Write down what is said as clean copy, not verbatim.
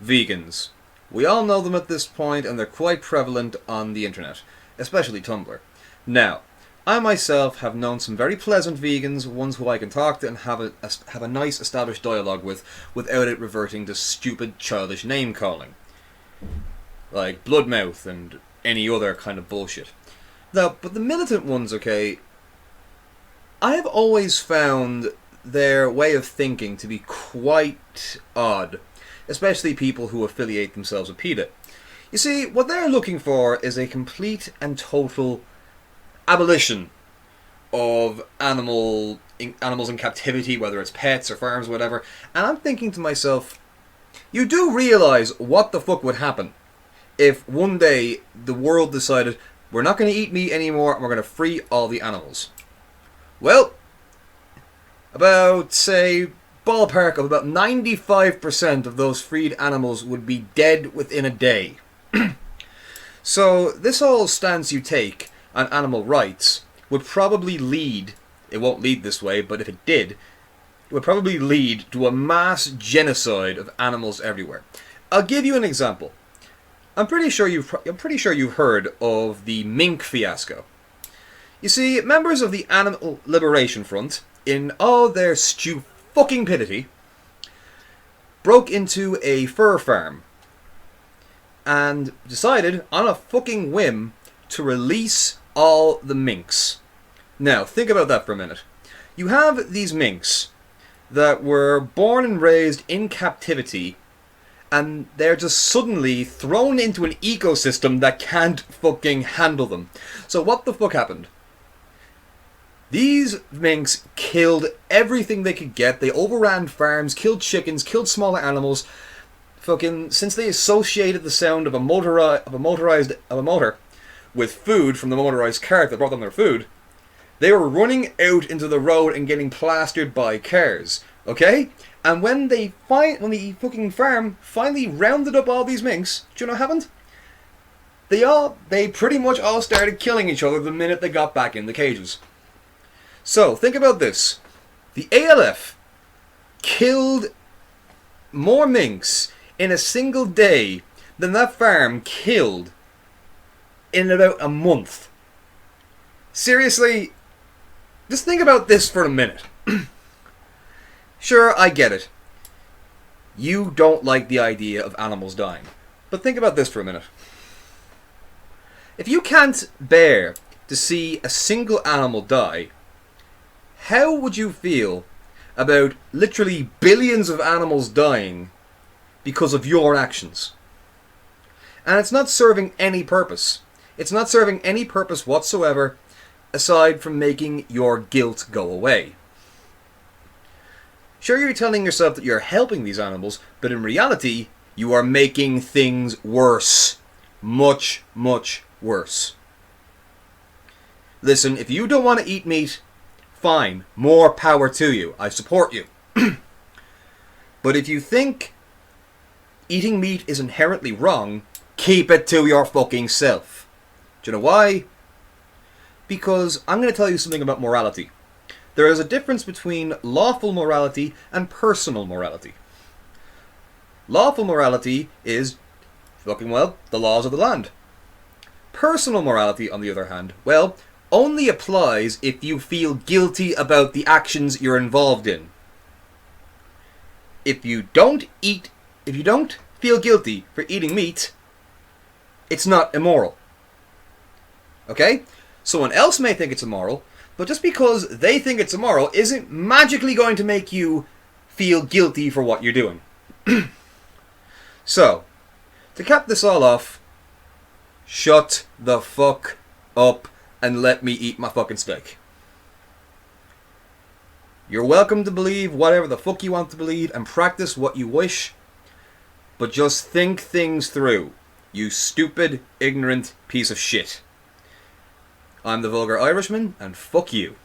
Vegans. We all know them at this point, and they're quite prevalent on the internet, especially Tumblr. Now, I myself have known some very pleasant vegans, ones who I can talk to and have a nice established dialogue with, without it reverting to stupid childish name calling, like Bloodmouth and any other kind of bullshit. Now, but the militant ones, okay, I have always found their way of thinking to be quite odd, especially people who affiliate themselves with PETA. You see, what they're looking for is a complete and total abolition of animals in captivity, whether it's pets or farms or whatever. And I'm thinking to myself, you do realise what the fuck would happen if one day the world decided we're not going to eat meat anymore and we're going to free all the animals. Well, about, say, ballpark of about 95% of those freed animals would be dead within a day. So this whole stance you take on animal rights would probably lead, it won't lead this way, but if it did, it would probably lead to a mass genocide of animals everywhere. I'll give you an example. I'm pretty sure you've heard of the mink fiasco. You see, members of the Animal Liberation Front, in all their stupidity, broke into a fur farm and decided, on a fucking whim, to release all the minks. Now, think about that for a minute. You have these minks that were born and raised in captivity, and they're just suddenly thrown into an ecosystem that can't fucking handle them. So what the fuck happened? These minks killed everything they could get. They overran farms, killed chickens, killed smaller animals. Fucking, since they associated the sound of a motor with food from the motorized cart that brought them their food, they were running out into the road and getting plastered by cars. Okay? And when the fucking farm finally rounded up all these minks, do you know what happened? They pretty much all started killing each other the minute they got back in the cages. So, think about this. The ALF killed more minks in a single day than that farm killed in about a month. Seriously, just think about this for a minute. Sure, I get it. You don't like the idea of animals dying. But think about this for a minute. If you can't bear to see a single animal die, how would you feel about literally billions of animals dying because of your actions? And it's not serving any purpose. It's not serving any purpose whatsoever aside from making your guilt go away. Sure, you're telling yourself that you're helping these animals, but in reality, you are making things worse. Much, much worse. Listen, if you don't want to eat meat, fine, more power to you. I support you. But if you think eating meat is inherently wrong, keep it to your fucking self. Do you know why? Because I'm going to tell you something about morality. There is a difference between lawful morality and personal morality. Lawful morality is, fucking well, the laws of the land. Personal morality, on the other hand, well, only applies if you feel guilty about the actions you're involved in. If you don't feel guilty for eating meat, it's not immoral. Okay? Someone else may think it's immoral, but just because they think it's immoral isn't magically going to make you feel guilty for what you're doing. So, to cap this all off, shut the fuck up and let me eat my fucking steak. You're welcome to believe whatever the fuck you want to believe and practice what you wish, but just think things through, you stupid, ignorant piece of shit. I'm the Vulgar Irishman, and fuck you.